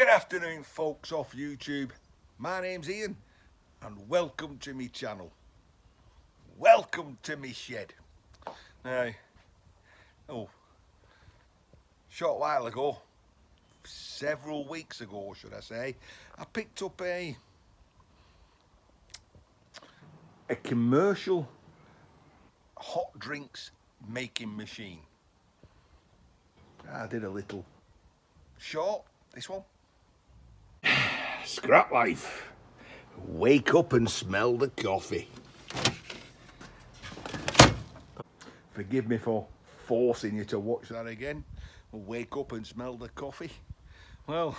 Good afternoon folks off YouTube. My name's Ian and welcome to me channel. Welcome to me shed. Now, short while ago, several weeks ago should I say, I picked up a commercial hot drinks making machine. I did a little short, this one. Scrap life. Wake up and smell the coffee. Forgive me for forcing you to watch that again. Wake up and smell the coffee. Well,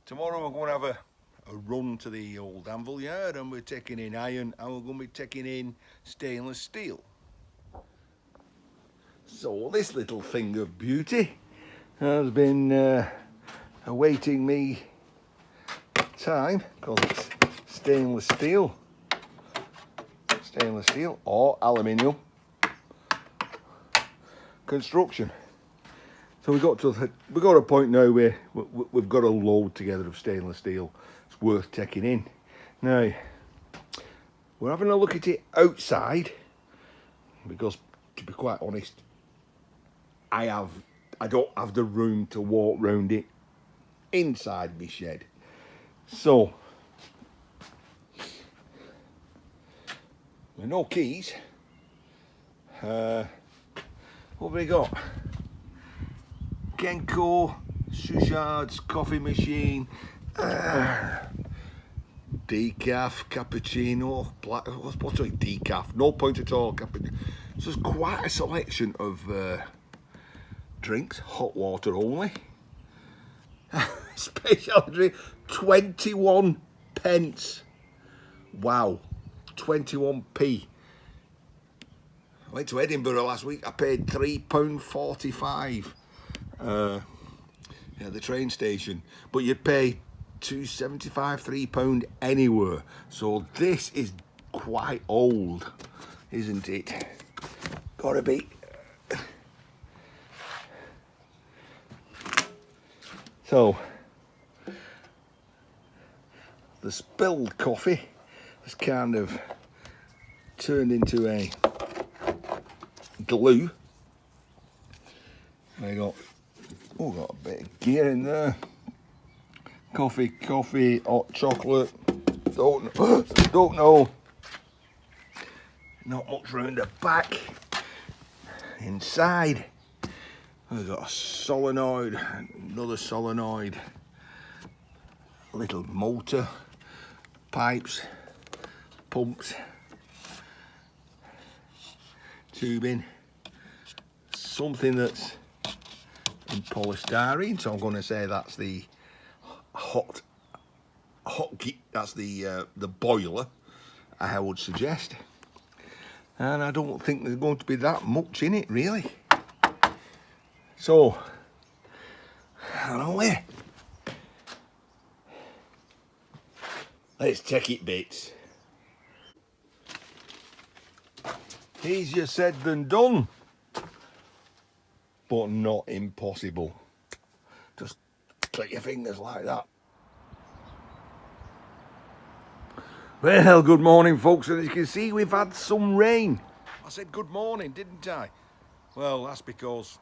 tomorrow we're going to have a run to the old anvil yard and we're taking in iron and we're going to be taking in stainless steel. So this little thing of beauty has been awaiting me time because it's stainless steel or aluminium construction. So we got a point now where we've got a load together of stainless steel. It's worth taking in. Now we're having a look at it outside because, to be quite honest, I don't have the room to walk round it inside my shed. So with no keys, what have we got? Genko, Sushard's coffee machine, decaf, cappuccino, black, what's it, decaf, no point at all, cappuccino. So there's quite a selection of drinks, hot water only. Special drink, 21 pence. Wow, 21p. I went to Edinburgh last week, I paid £3.45 at the train station, but you'd pay £2.75, £3 anywhere. So this is quite old, isn't it? Gotta be. So the spilled coffee has kind of turned into a glue. I got a bit of gear in there. Coffee, hot chocolate. Don't know. Not much round the back. Inside, we've got a solenoid, another solenoid, a little motor, pipes, pumps, tubing, something that's in polystyrene, so I'm going to say that's the that's the boiler, I would suggest. And I don't think there's going to be that much in it really. So, on our way. Let's take it bits. Easier said than done, but not impossible. Just click your fingers like that. Well, good morning folks, and as you can see we've had some rain. I said good morning, didn't I? Well, that's because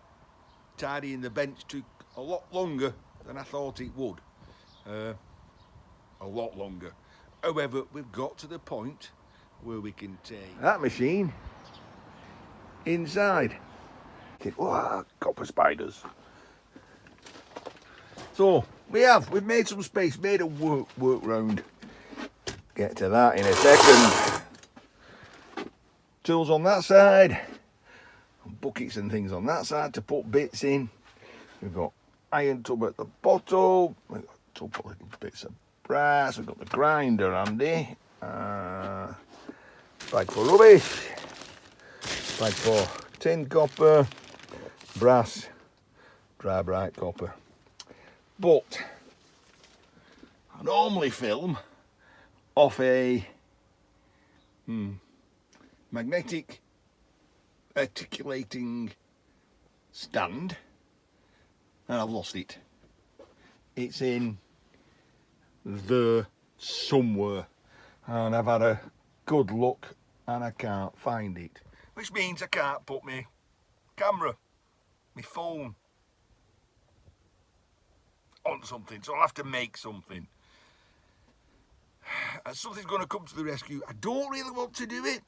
tidying the bench took a lot longer than I thought it would. A lot longer. However, we've got to the point where we can take that machine inside. Oh, copper spiders. So we've made some space, made a work round. Get to that in a second. Tools on that side, buckets and things on that side to put bits in. We've got iron tub at the bottom. We've got a tub for little bits of brass. We've got the grinder handy. Bag for rubbish. Bag for tin copper, brass, dry bright copper. But I normally film off a magnetic articulating stand, and I've lost it. it's in there somewhere, and I've had a good look and I can't find it, which means I can't put my camera, my phone on something, so I'll have to make something. And something's going to come to the rescue. I don't really want to do it,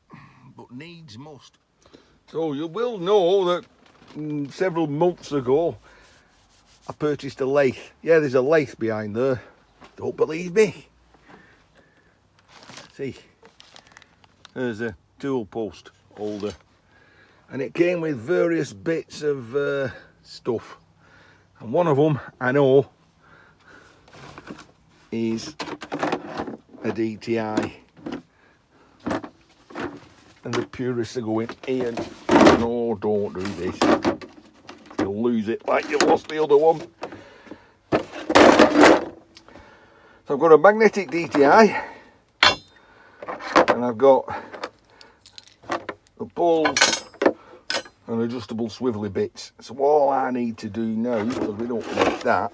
but needs must. So you will know that several months ago I purchased a lathe. Yeah, there's a lathe behind there. Don't believe me? See, there's a tool post holder, and it came with various bits of stuff, and one of them I know is a DTI, and the purists are going, Ian, no, don't do this, you'll lose it like you lost the other one. So I've got a magnetic DTI, and I've got the balls and adjustable swivelly bits. So all I need to do now, because we don't make that,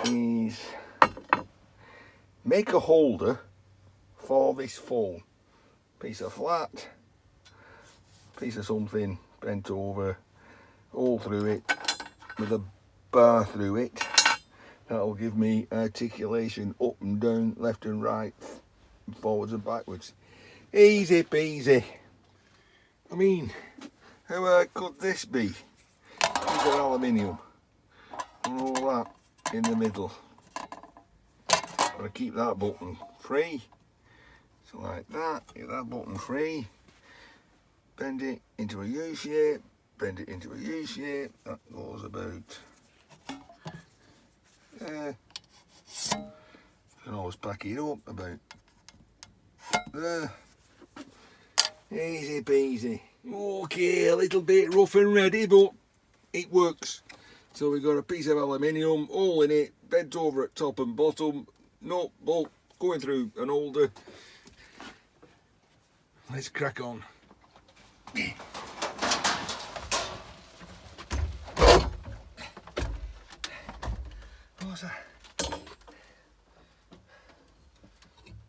is make a holder for this phone. Piece of flat, piece of something bent over, all through it, with a bar through it. That'll give me articulation up and down, left and right, forwards and backwards. Easy peasy. I mean, how hard could this be? Piece of aluminium and all that in the middle. Gotta keep that button free. So like that, get that button free. Bend it into a U shape, bend it into a U shape. That goes about there. Can always pack it up about there. Easy peasy. Okay, a little bit rough and ready, but it works. So we've got a piece of aluminium, hole in it, bent over at top and bottom, nut bolt going through an holder. Let's crack on. What's that?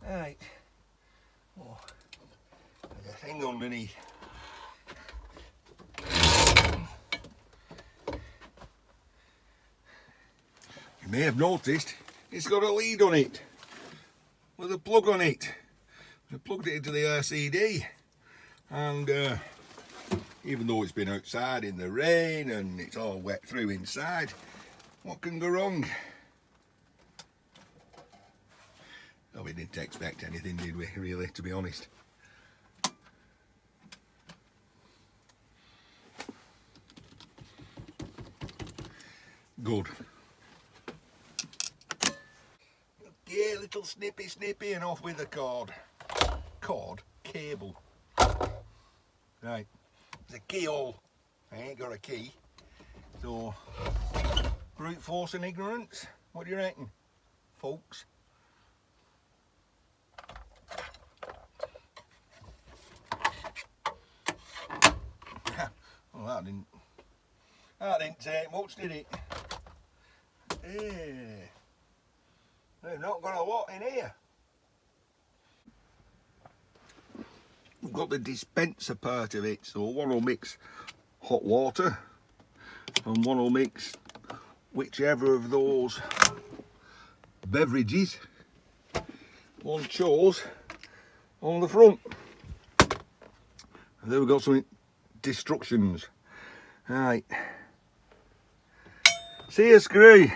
Right. Oh, there's a thing underneath. You may have noticed it's got a lead on it with a plug on it. I plugged it into the RCD, and even though it's been outside in the rain and it's all wet through inside, what can go wrong? Oh, we didn't expect anything, did we, really, to be honest? Good. Okay, little snippy and off with the cord. Cord? Cable. Right, there's a keyhole. I ain't got a key. So, brute force and ignorance? What do you reckon, folks? Well, that didn't take much, did it? They've not got a lot in here. We've got the dispenser part of it, so one will mix hot water and one will mix whichever of those beverages one chose on the front. And then we've got some destructions. Right, see a screw,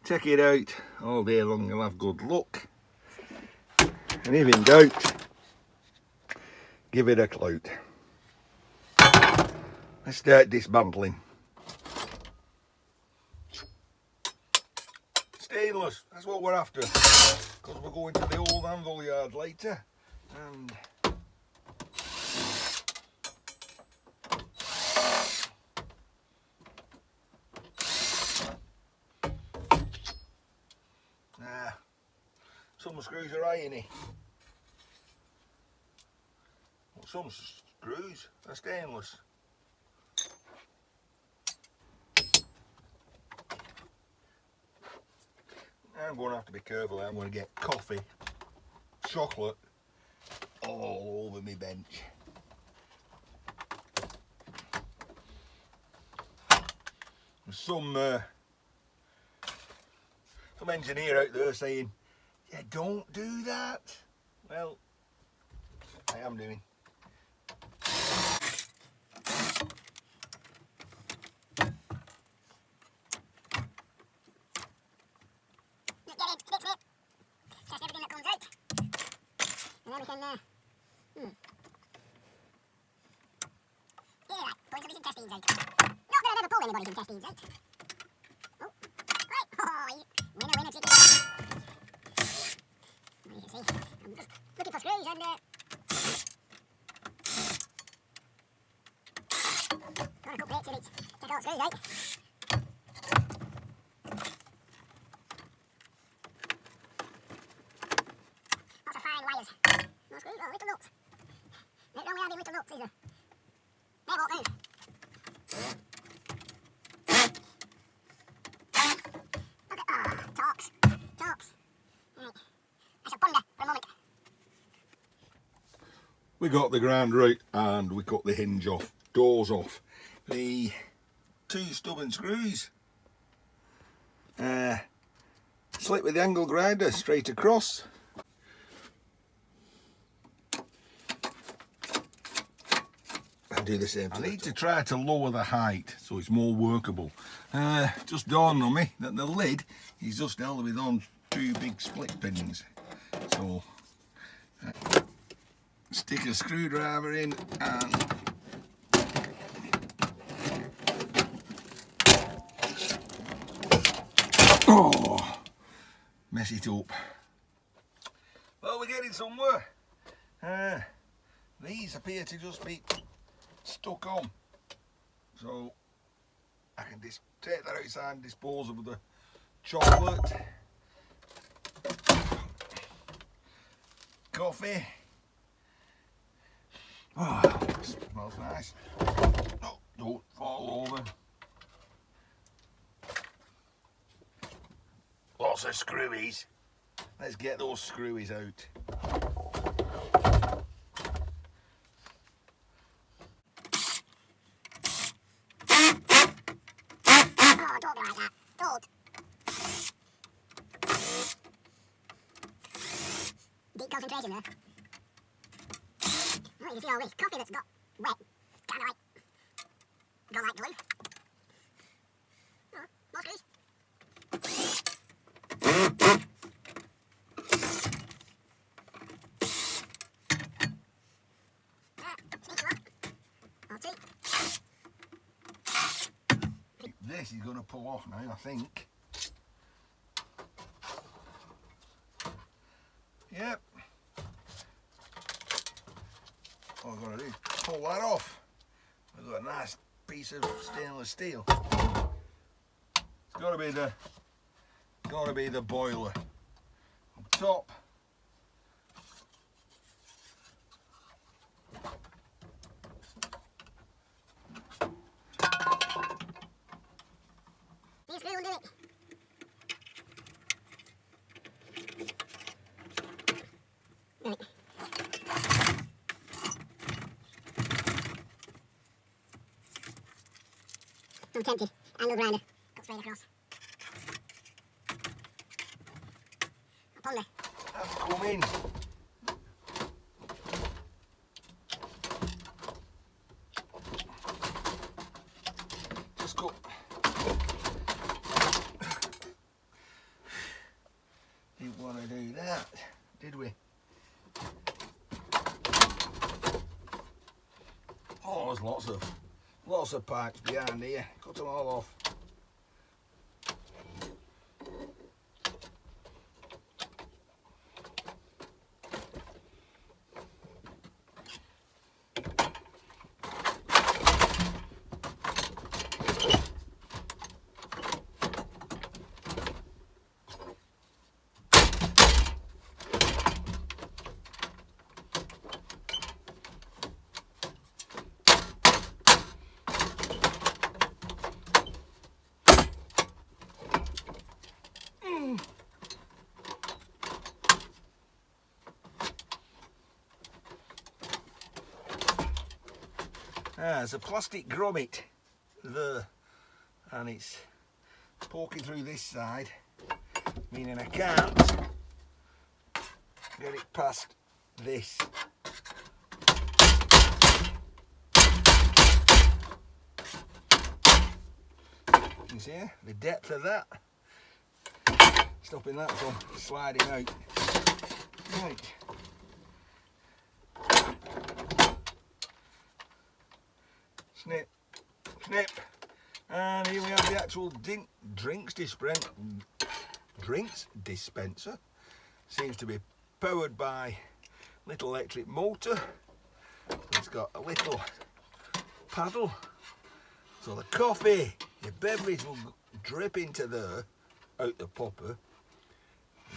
check it out all day long, you'll have good luck, and if in doubt, give it a clout. Let's start dismantling. Stainless, that's what we're after, because we're going to the old anvil yard later, and some screws are irony. Well, some screws are stainless. I'm going to have to be careful. I'm going to get coffee, chocolate all over my bench. There's some engineer out there saying, yeah, don't do that. Well, I am doing. Test everything that comes out. And then we can, yeah, right, pulling some of his intestines out. Not that I've ever pulled anybody's intestines out. Oh, right, oh, winner, chicken. Well, you can see, I'm just looking for screws and, got a couple plates in it. Take all the screws out. Lots of fine wires. No screws, oh, little nuts. Not only having little nuts, is there? They won't move. Look at, talks. Right, I shall ponder for a moment. We got the ground right and we cut the hinge off, doors off. The 2 stubborn screws. Slip with the angle grinder straight across. And do the same. I need to try to lower the height so it's more workable. Just dawned on me that the lid is just held with on 2 big split pins. So stick a screwdriver in and mess it up. Well, we're getting somewhere. These appear to just be stuck on, so I can take that outside and dispose of the chocolate, coffee. Oh, smells nice. Oh, don't fall over. Lots of screwies. Let's get those screwies out. Oh, don't be like that. Don't. Deep concentration there. Oh, you can see all this coffee that's got wet. Kind of like, gone like glue. Oh, more screws. This is going to pull off now, I think. Yep. All I've got to do is pull that off. I've got a nice piece of stainless steel. It's got to be the boiler up top. These screws will do it. Right. I'm tempted. Angle grinder. Cut straight across. I'll ponder. That's come in. Just go. Didn't want to do that, did we? Oh, there's lots of pipes behind here. Cut them all off. There's a plastic grommet there, and it's poking through this side, meaning I can't get it past this. You see the depth of that, stopping that from sliding out. Right. Snip, snip, and here we have the actual drinks dispenser. Seems to be powered by a little electric motor. It's got a little paddle, so the coffee, the beverage will drip into there, out the popper.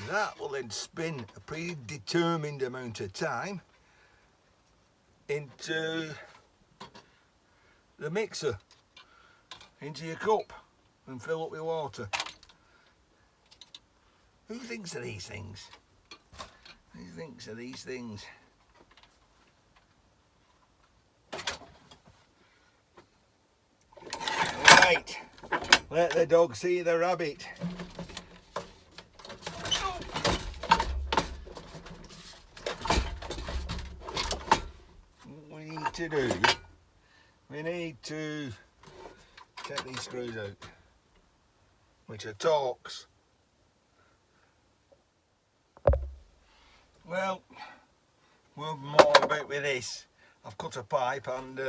That will then spin a predetermined amount of time into the mixer, into your cup, and fill up with water. Who thinks of these things? Who thinks of these things? Right, let the dog see the rabbit. What we need to do, we need to take these screws out, which are Torx. Well, we'll more about with this. I've cut a pipe and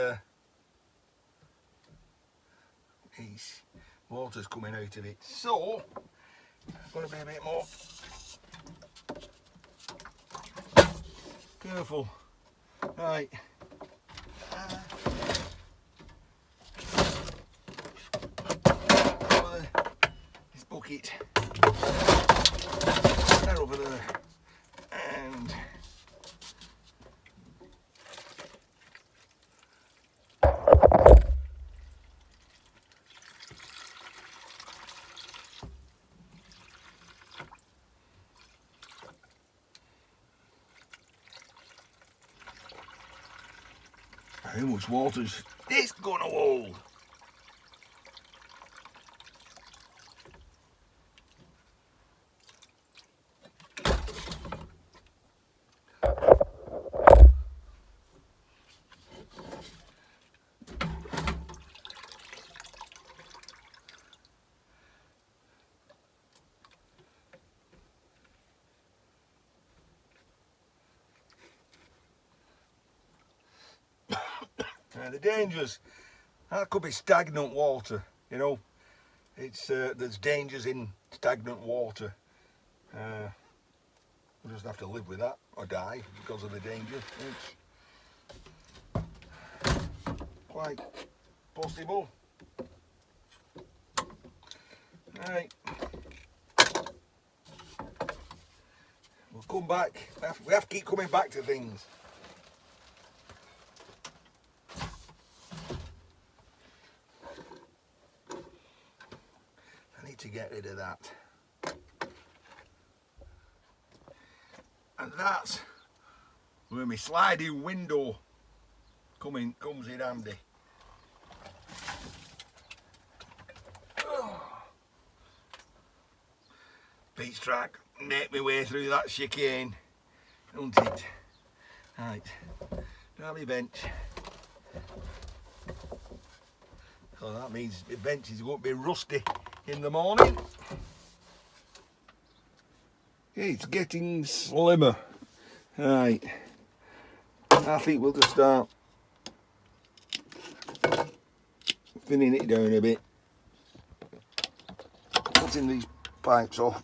these water's coming out of it, so I've got to be a bit more careful. Right. This bucket. They're over there. And how much water's this gonna hold? The dangers, that could be stagnant water, you know. It's there's dangers in stagnant water. We'll just have to live with that or die because of the danger. It's quite possible. Right, we'll come back. We have to keep coming back to things. To get rid of that, and that's where my sliding window comes in handy. Beach track, make my way through that chicane, don't it? Right, now my bench. So that means the bench is going to be rusty in the morning. It's getting slimmer. Right, I think we'll just start thinning it down a bit, putting these pipes off.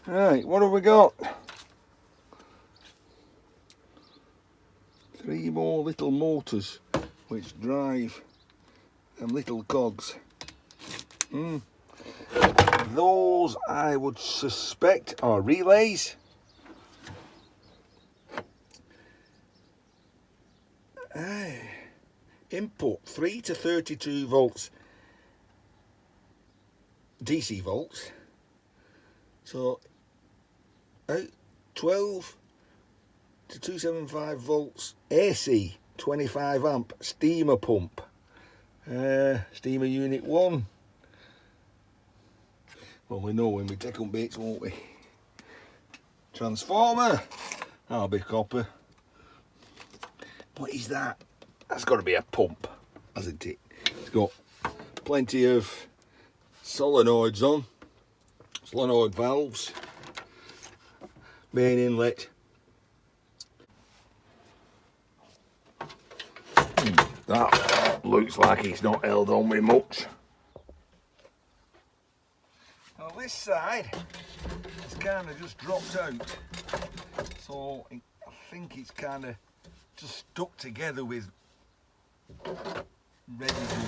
Right, what have we got? 3 more little motors which drive Them little cogs. Those I would suspect are relays. Input 3 to 32 volts DC volts. So 12 to 275 volts AC, 25 amp steamer pump. Steamer unit 1. Well, we know when we take on bits, won't we? Transformer. That'll be copper. What is that? That's got to be a pump, hasn't it? It's got plenty of solenoids on. Solenoid valves. Main inlet. That looks like it's not held on me much. Now this side it's kind of just dropped out, so I think it's kind of just stuck together with residue.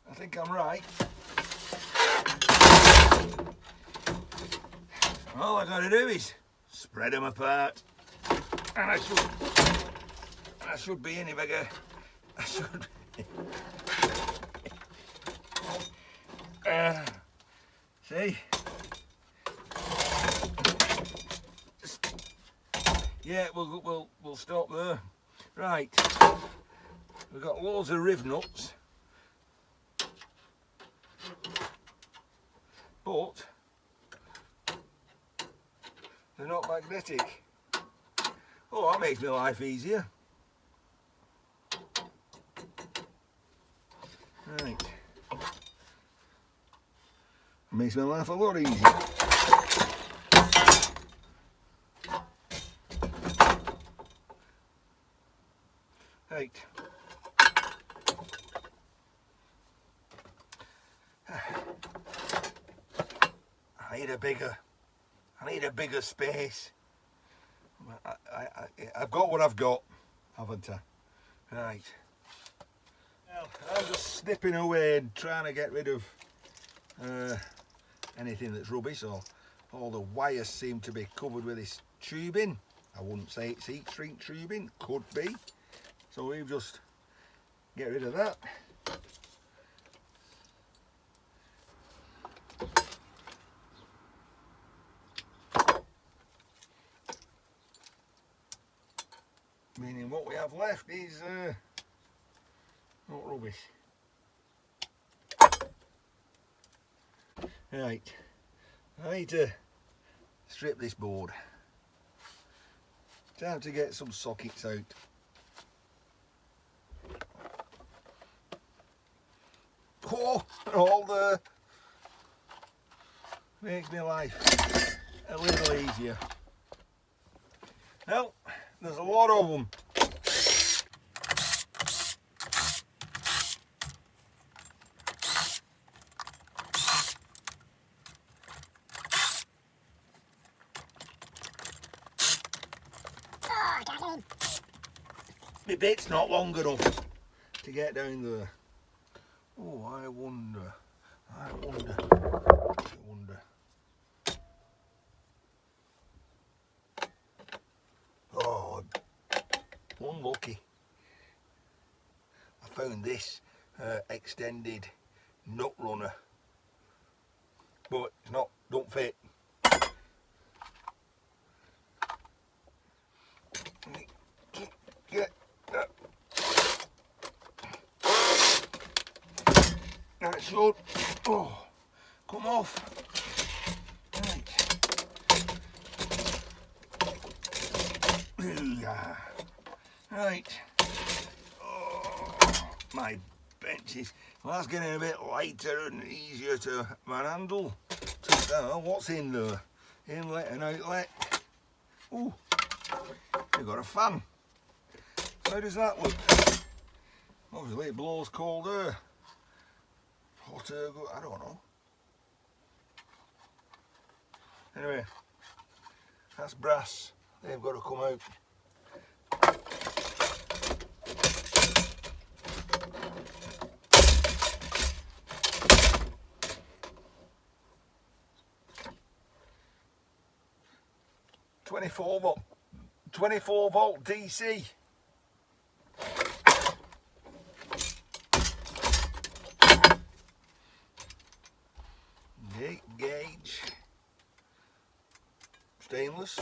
I think I'm right. All I gotta do is spread them apart, and I should be any bigger. I should be. See? Yeah, we'll stop there. Right. We've got loads of riv nuts. But they're not magnetic. Oh, that makes my life easier. Right. Makes my life a lot easier. Right. I need a bigger space. I've got what I've got, haven't I? Right. Well, I'm just snipping away and trying to get rid of anything that's rubbish. Or all the wires seem to be covered with this tubing. I wouldn't say it's heat shrink tubing, could be. So we'll just get rid of that. Meaning what we have left is not rubbish. Right, I need to strip this board. Time to get some sockets out. Oh, all there. Makes my life a little easier. Well, there's a lot of them. My bit's not long enough to get down there. Oh, I wonder. Oh, unlucky. I found this extended nut runner, but it's not, don't fit. Get that. That should come off. Right. Oh, my benches. Well, that's getting a bit lighter and easier to handle. What's in there? Inlet and outlet. Ooh, we've got a fan. How does that look? Obviously it blows cold air. Hot air, I don't know. Anyway, that's brass. They've got to come out. — 24 volt DC. Gauge. Stainless.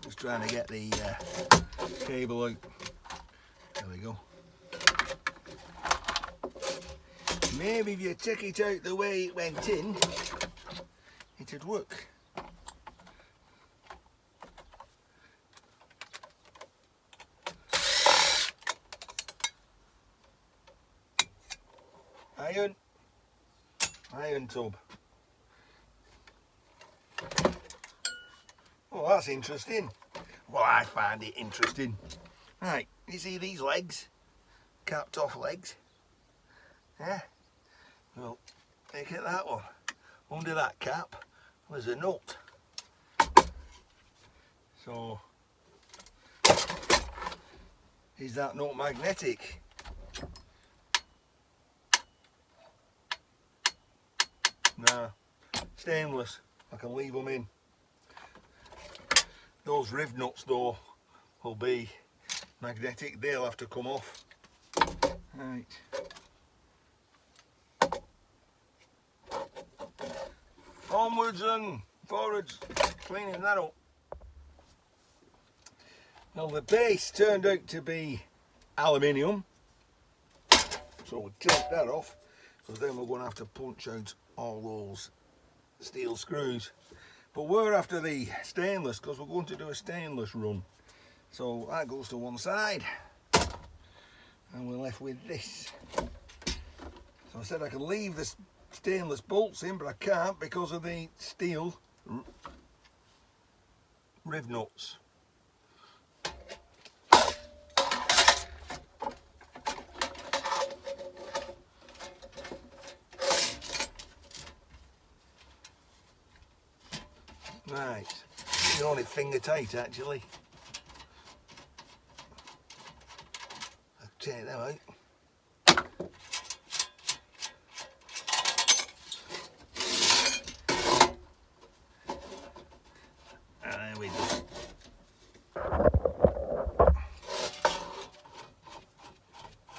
Just trying to get the cable out. There we go. Maybe if you took it out the way it went in, it'd work. Iron tub. Oh, that's interesting. Well, I find it interesting. Right, you see these legs? Capped off legs? Yeah? Well, look at that one. Under that cap was a nut. So, is that nut magnetic? Nah, stainless. I can leave them in. Those riv nuts though will be magnetic. They'll have to come off. Right. Onwards and forwards, cleaning that up. Well, the base turned out to be aluminium, so we'll take that off, because then we're going to have to punch out all those steel screws. But we're after the stainless, because we're going to do a stainless run. So that goes to one side, and we're left with this. So I said I could leave the stainless bolts in, but I can't because of the steel riv nuts. Right, you're only finger tight actually. I'll take them out. And there we go.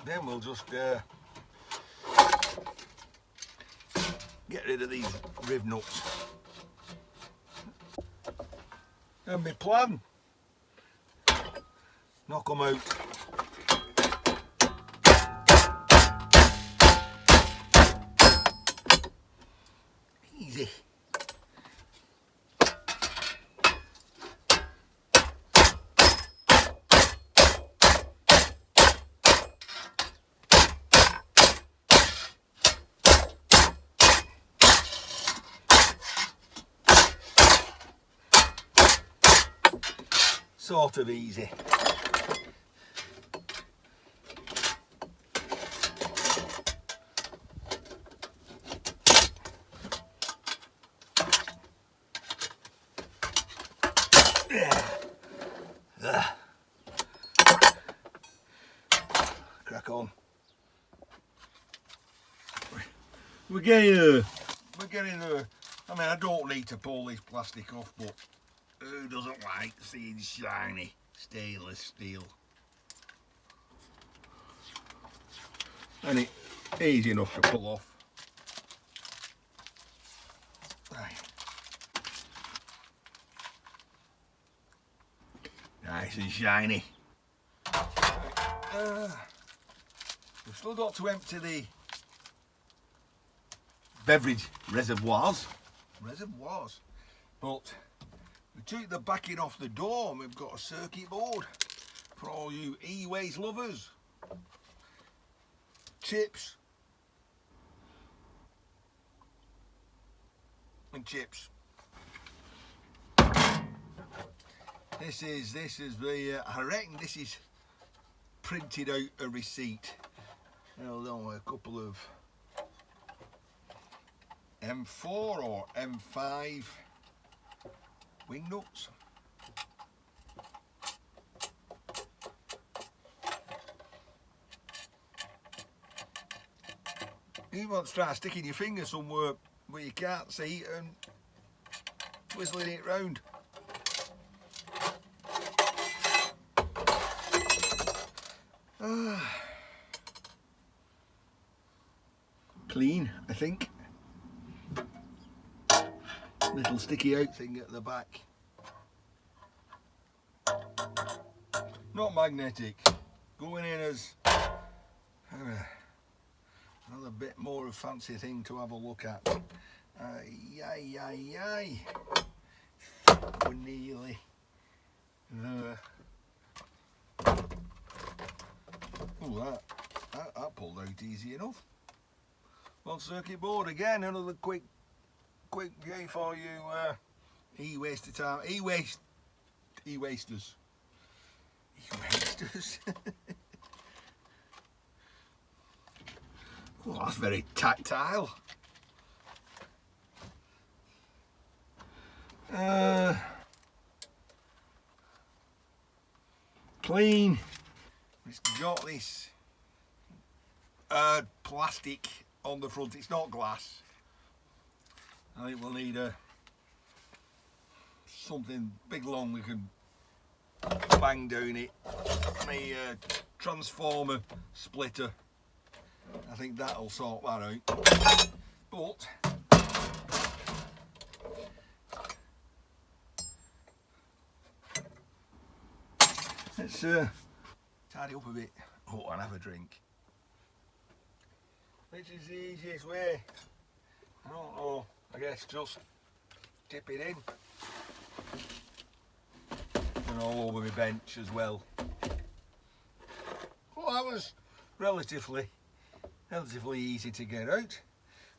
Then we'll just get rid of these riv nuts. And my plan, knock them out. Easy. Sort of easy. Crack on. We're getting there. I mean, I don't need to pull this plastic off, but who doesn't like seeing shiny stainless steel? And it's easy enough to pull off. Right. Nice and shiny. We've still got to empty the beverage reservoirs. But we took the backing off the door and we've got a circuit board for all you e-waste lovers. chips and chips. This is the I reckon this is printed out a receipt. Hold on, a couple of M4 or M5 wing nuts. You want to try sticking your finger somewhere where you can't see and whistling it round. Clean, I think. Little sticky out thing at the back. Not magnetic. Going in as another bit more of a fancy thing to have a look at. We're nearly there. Oh, that pulled out easy enough. One circuit board again. Another quick game for you. E-waster time. E-wasters. E-wasters. Oh, that's very tactile. Clean. It's got this plastic on the front. It's not glass. I think we'll need something big long we can bang down it. A transformer splitter. I think that'll sort that out. But let's tidy up a bit. Oh, and have a drink. Which is the easiest way? I don't know. I guess just dip it in. And all over my bench as well. Well, that was relatively easy to get out.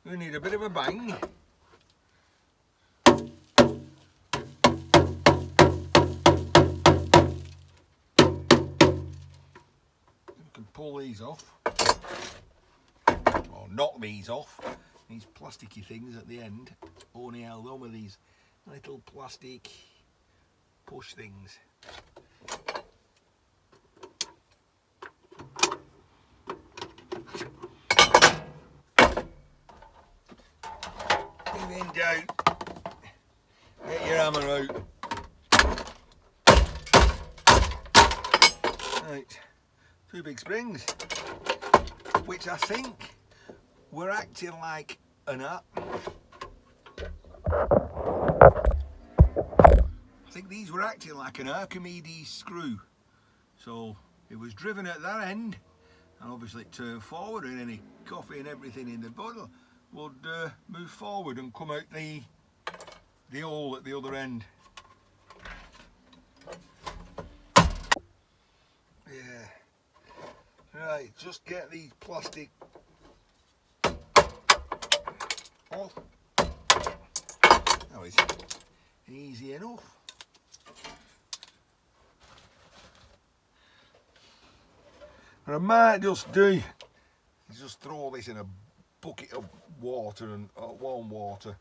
We need a bit of a bang. We can pull these off, or knock these off. These plasticky things at the end, only held on with these little plastic push things. In doubt, get your hammer out. Right, 2 big springs, which I think were acting like an I think these were acting like an Archimedes screw. So it was driven at that end, and obviously it turned forward, and any coffee and everything in the bottle would move forward and come out the hole at the other end. Yeah. Right, just get these plastic off. That was easy enough. What I might just do is just throw this in a bucket of water and warm water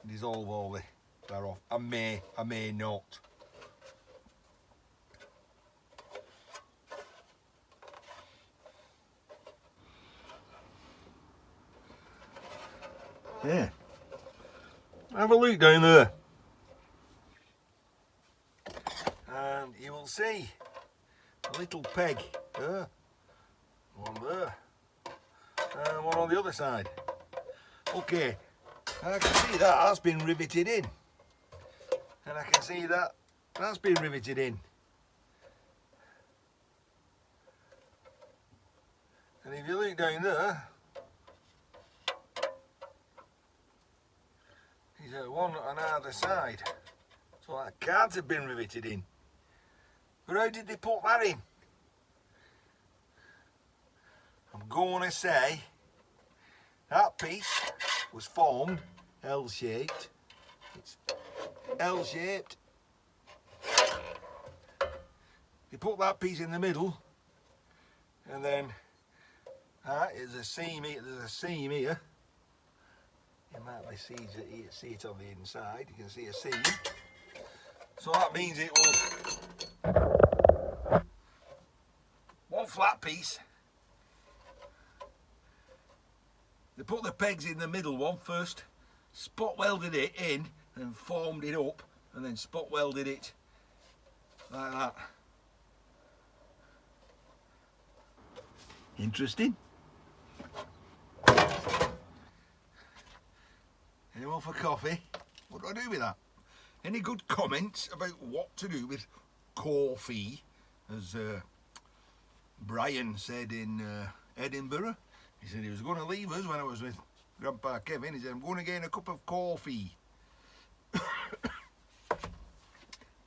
and dissolve all the that off. I may not. Yeah. Have a look down there. And you will see a little peg there. One there. And one on the other side. Okay, I can see that's been riveted in. And I can see that's been riveted in. And if you look down there, there's one on either side. So that can't have been riveted in. But how did they put that in? I'm going to say that piece was formed L-shaped. It's L-shaped. You put that piece in the middle, and then there's a seam here. There's a seam here. You might be see it on the inside. You can see a seam. So that means it was one flat piece. They put the pegs in the middle one first, spot welded it in, and formed it up, and then spot welded it like that. Interesting. Anyone for coffee? What do I do with that? Any good comments about what to do with coffee, as Brian said in Edinburgh? He said he was going to leave us when I was with Grandpa Kevin. He said, I'm going to get a cup of coffee.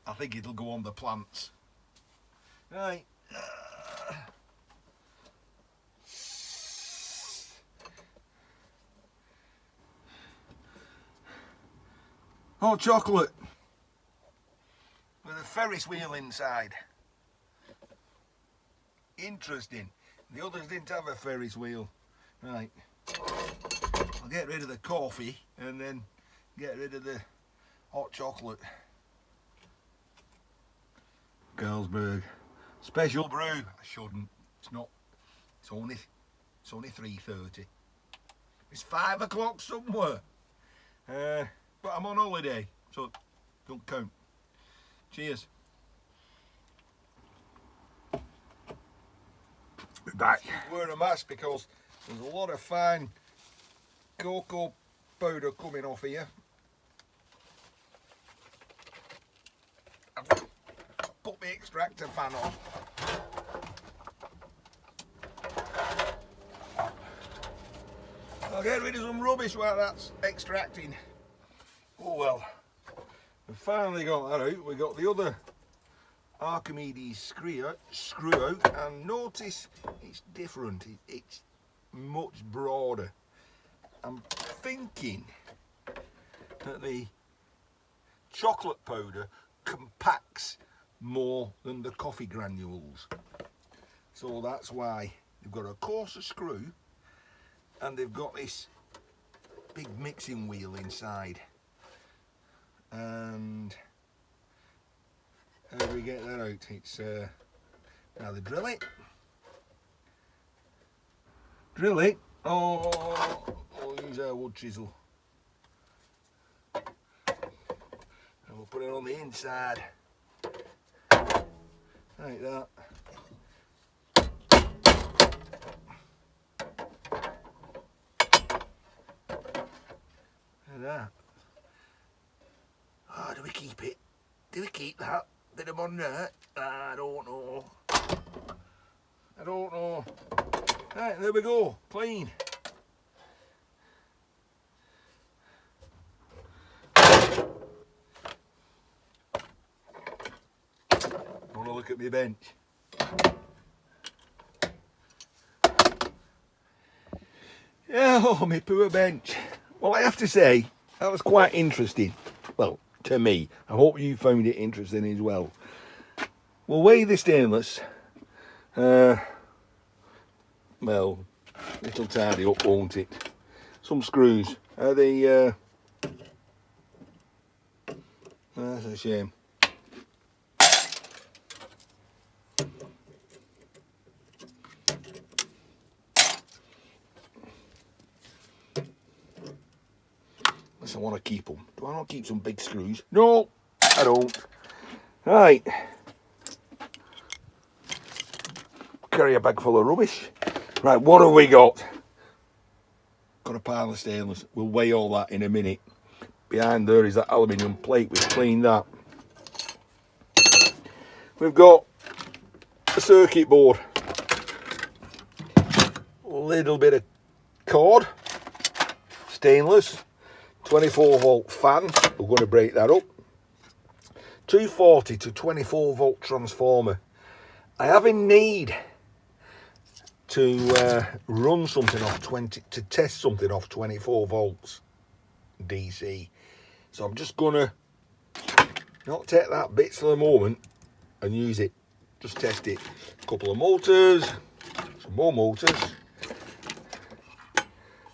I think it'll go on the plants. Right. Hot chocolate with a Ferris wheel inside. Interesting. The others didn't have a Ferris wheel. Right. I'll get rid of the coffee and then get rid of the hot chocolate. Carlsberg special brew. I shouldn't. It's not. It's only 3:30. It's 5 o'clock somewhere. But I'm on holiday, so don't count. Cheers. Be back. Wearing a mask because there's a lot of fine cocoa powder coming off here. I've put the extractor fan on. I'll get rid of some rubbish while that's extracting. Oh well, we finally got that out. We got the other Archimedes screw out, and notice it's different. It's much broader. I'm thinking that the chocolate powder compacts more than the coffee granules, so that's why they've got a coarser screw and they've got this big mixing wheel inside. And how do we get that out? It's now they drill it. Oh, we'll use our wood chisel, and we'll put it on the inside like that. Like that. Oh, do we keep it? Do we keep that bit of on there? I don't know. I don't know. Right, there we go. Clean. Want to look at my bench? Yeah, oh, my poor bench. Well, I have to say, that was quite interesting. Well, to me. I hope you found it interesting as well. We'll weigh the stainless. Well, it'll tidy up, won't it? Some screws. Are they... that's a shame. Unless I want to keep them. Do I not keep some big screws? No, I don't. Right. Carry a bag full of rubbish. Right, what have we got? Got a pile of stainless. We'll weigh all that in a minute. Behind there is that aluminium plate. We've cleaned that. We've got a circuit board. A little bit of cord. Stainless. 24 volt fan. We're going to break that up. 240 to 24 volt transformer. I have in need to run something off to test something off 24 volts DC. So I'm just gonna not take that bit for the moment and use it, just test it. A couple of motors, some more motors,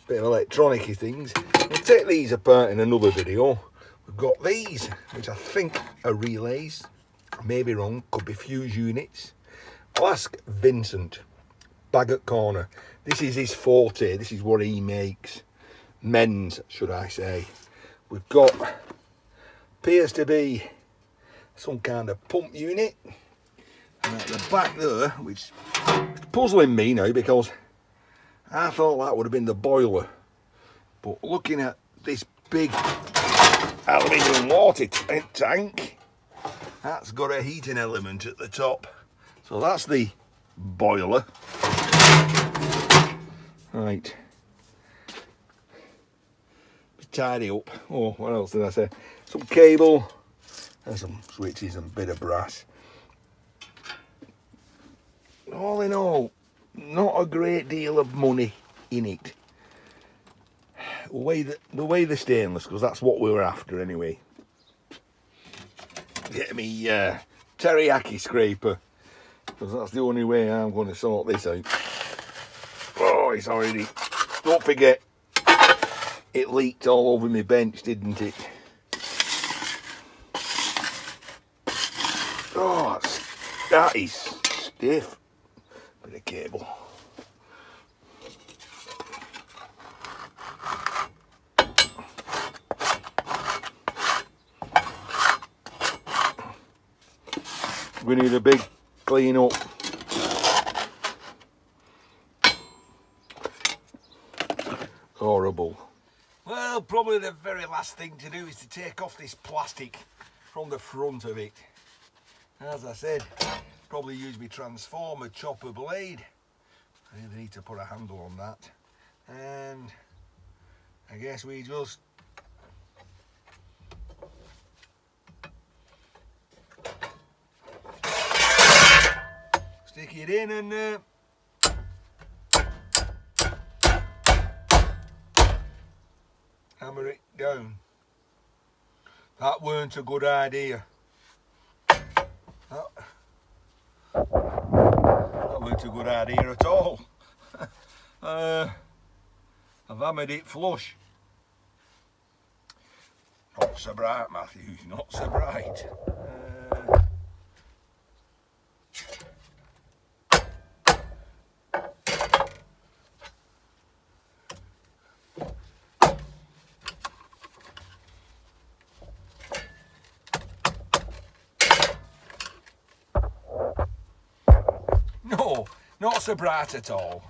bit of electronic-y things. We'll take these apart in another video. We've got these, which I think are relays. I may be wrong, could be fuse units. I'll ask Vincent, Bagot Corner. This is his forte, this is what he makes. Men's, should I say. We've got, appears to be some kind of pump unit. And at the back there, which is puzzling me now because I thought that would have been the boiler. But looking at this big aluminium water tank, that's got a heating element at the top. So that's the boiler. Right. Tidy up. Oh, what else did I say? Some cable and some switches and a bit of brass. All in all, not a great deal of money in it. The way the stainless, because that's what we were after anyway. Get me teriyaki scraper, because that's the only way I'm going to sort this out. Oh, it's already. Don't forget, it leaked all over my bench, didn't it? Oh, that is stiff. Bit of cable. We need a big clean up. Horrible. Well, probably the very last thing to do is to take off this plastic from the front of it. As I said, probably use my transformer chopper blade. I really need to put a handle on that. And I guess we just stick it in and hammer it down. That weren't a good idea. That weren't a good idea at all. I've hammered it flush. Not so bright, Matthews, not so bright. No, not so bright at all.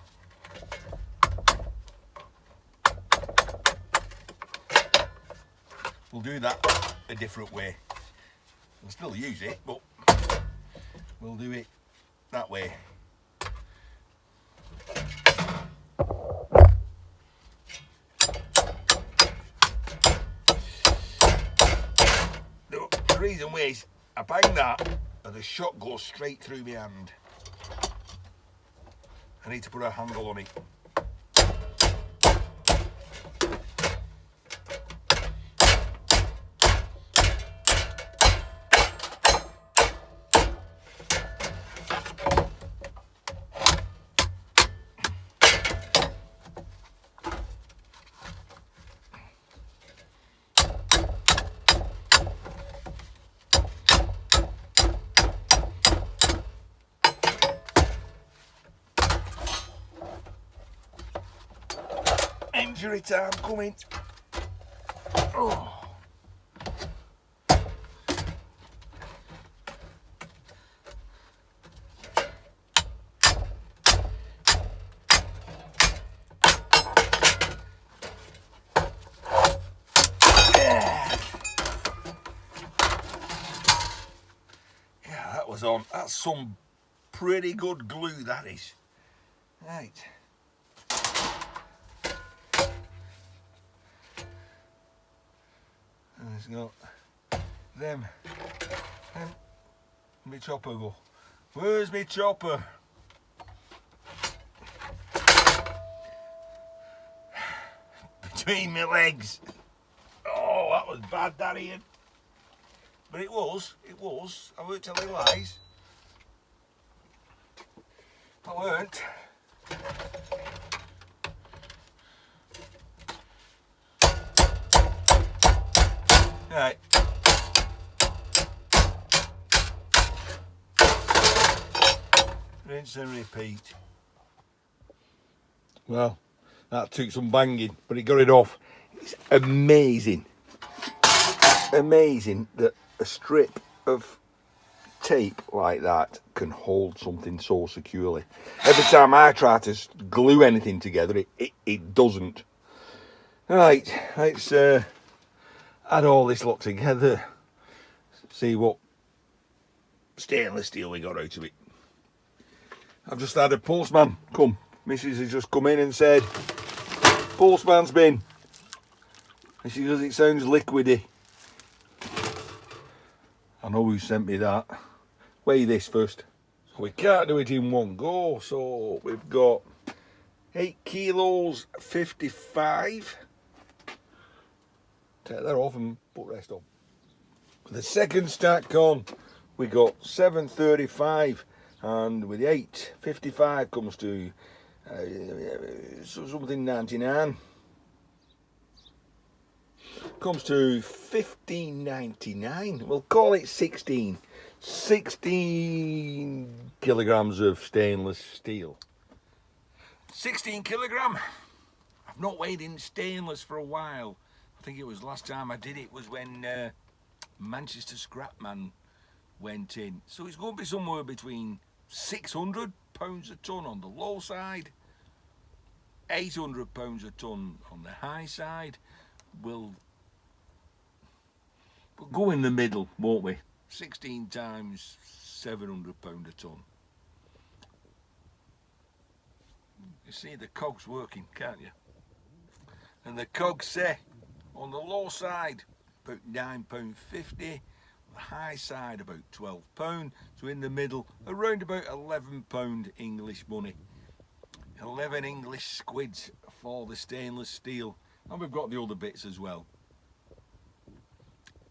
We'll do that a different way. We'll still use it, but we'll do it that way. The reason why is I bang that and the shot goes straight through my hand. I need to put a handle on it. Injury time coming. Oh. Yeah, that was on. That's some pretty good glue, that is. Right. It's got them. My chopper go. Where's my chopper? between my legs. Oh, that was bad, that Ian. But it was. I won't tell you lies. I weren't. Right. Rinse and repeat. Well, that took some banging, but it got it off. It's amazing. Amazing that a strip of tape like that can hold something so securely. Every time I try to glue anything together, it doesn't. Right, let's add all this lot together. See what stainless steel we got out of it. I've just had a postman come. Mrs. has just come in and said, postman's been. And she goes, it sounds liquidy. I know who sent me that. Weigh this first. So we can't do it in one go. So we've got 8 kilos 55. Take that off and put the rest on. With the second stack on, we got 735, and with the 855 comes to something 99. Comes to 15.99. We'll call it 16. 16 kilograms of stainless steel. 16 kilogram. I've not weighed in stainless for a while. I think it was last time I did it was when Manchester Scrapman went in. So it's going to be somewhere between £600 a tonne on the low side, £800 a tonne on the high side. We'll go in the middle, won't we? 16 times £700 a tonne. You see the cogs working, can't you? And the cogs say on the low side about £9.50, the high side about £12, so in the middle around about £11 English money. 11 English squids for the stainless steel, and we've got the other bits as well.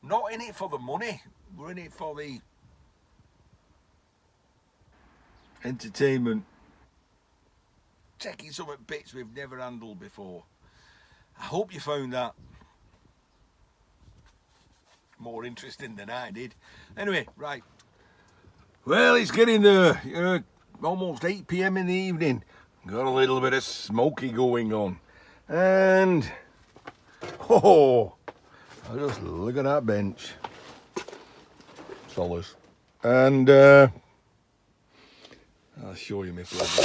Not in it for the money, we're in it for the entertainment, checking some bits we've never handled before. I hope you found that more interesting than I did. Anyway, right. Well, it's getting there. Almost 8 PM in the evening. Got a little bit of smoky going on. And, oh, just look at that bench. Solace. And, I'll show you my flavour.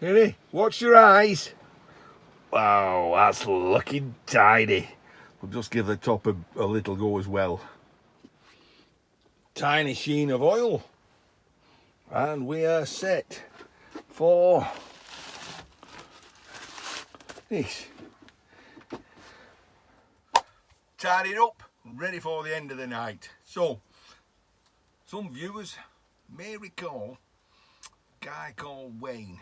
Here, watch your eyes. Wow, that's looking tidy. We'll just give the top a little go as well. Tiny sheen of oil. And we are set for this. Tidied up, ready for the end of the night. So, some viewers may recall a guy called Wayne.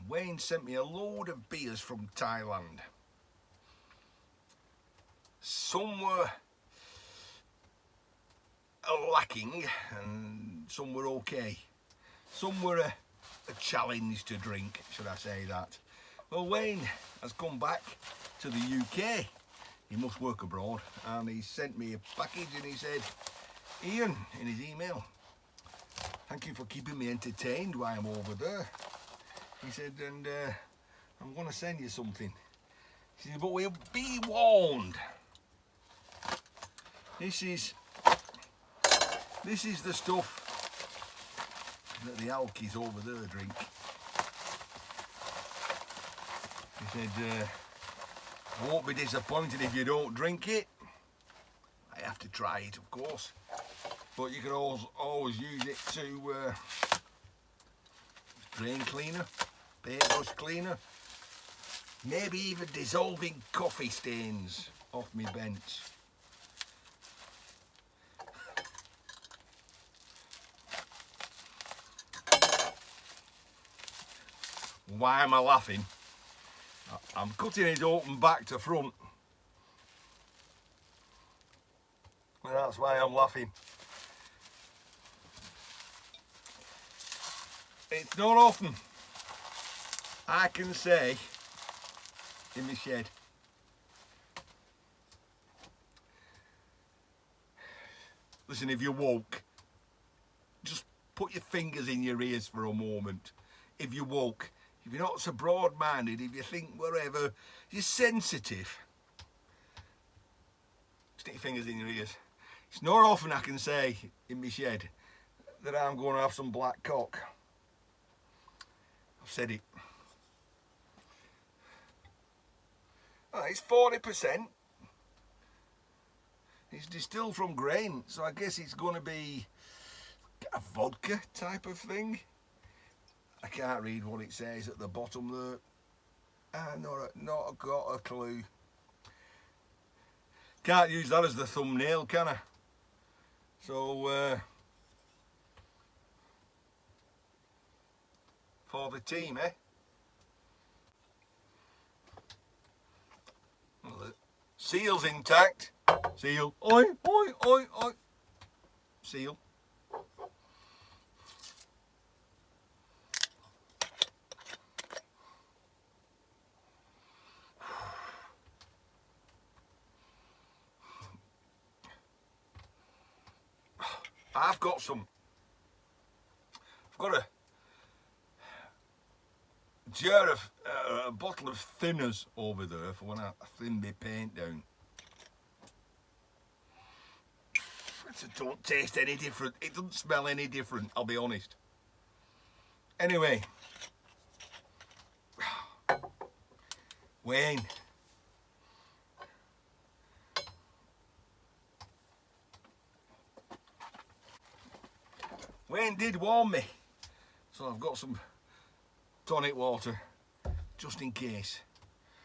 Wayne sent me a load of beers from Thailand. Some were lacking and some were okay. Some were a challenge to drink, should I say that. Well, Wayne has come back to the UK. He must work abroad, and he sent me a package and he said, Ian, in his email, thank you for keeping me entertained while I'm over there. He said, and I'm going to send you something. He said, but we'll be warned. This is the stuff that the Alkies over there drink. He said, I won't be disappointed if you don't drink it. I have to try it, of course. But you can always use it to drain cleaner, paintbrush cleaner, maybe even dissolving coffee stains off my bench. Why am I laughing? I'm cutting it open back to front. And that's why I'm laughing. It's not often I can say in the shed, listen, if you're woke, just put your fingers in your ears for a moment. If you're woke, if you're not so broad-minded, if you think whatever, you're sensitive, stick your fingers in your ears. It's not often I can say in my shed that I'm going to have some black cock. I've said it. Oh, it's 40%. It's distilled from grain, so I guess it's going to be a vodka type of thing. I can't read what it says at the bottom there. Not got a clue. Can't use that as the thumbnail, can I? So, for the team, eh? Well, the seal's intact. Seal. Oi, oi, oi, oi. Seal. I've got a jar of, a bottle of thinners over there for when I thin my paint down. It don't taste any different. It doesn't smell any different, I'll be honest. Anyway, Wayne. Wayne did warn me, so I've got some tonic water, just in case.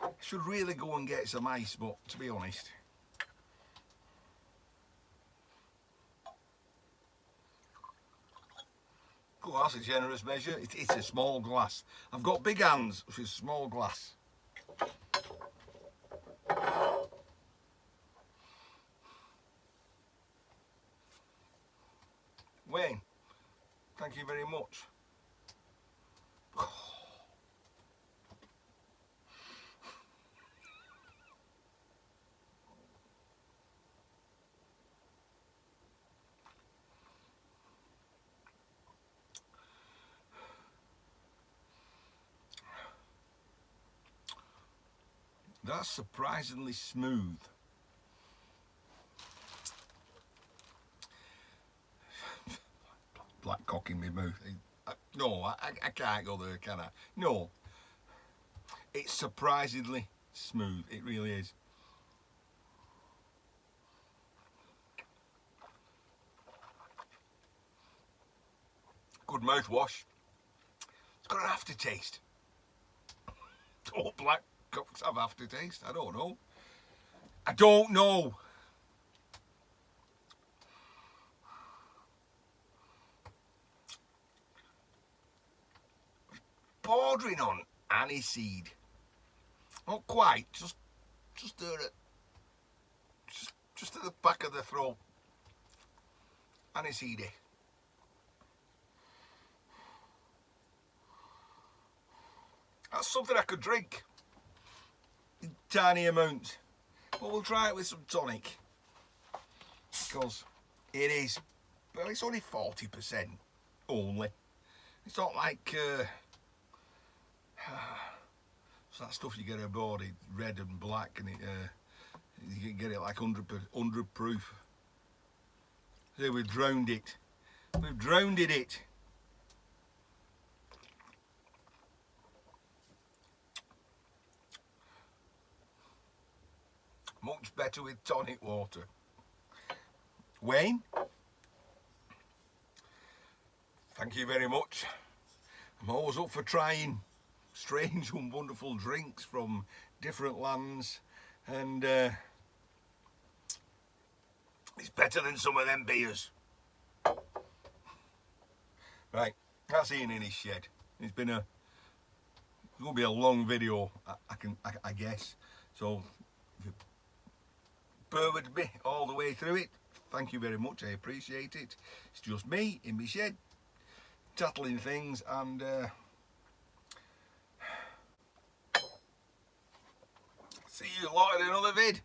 I should really go and get some ice, but to be honest. Oh, that's a generous measure. It's a small glass. I've got big hands, which is small glass. Wayne, thank you very much. That's surprisingly smooth. Black cock in my mouth. No, I can't go there, can I? No. It's surprisingly smooth. It really is. Good mouthwash. It's got an aftertaste. Oh, black cocks have aftertaste? I don't know. I don't know. Bordering on aniseed. Not quite, just there at, just at the back of the throat. Aniseed. That's something I could drink in tiny amounts, but we'll try it with some tonic, because it is, well, it's only 40% only. It's not like it's that stuff you get aboard, it's red and black, and you can get it like 100 proof. So we've drowned it. We've drowned it. Much better with tonic water. Wayne, thank you very much. I'm always up for trying strange and wonderful drinks from different lands, and it's better than some of them beers. Right, that's Ian in his shed. It's been a It's going to be a long video, I guess. So, if you bear with me all the way through it, thank you very much. I appreciate it. It's just me in my shed, tattling things, and see you lot in another vid.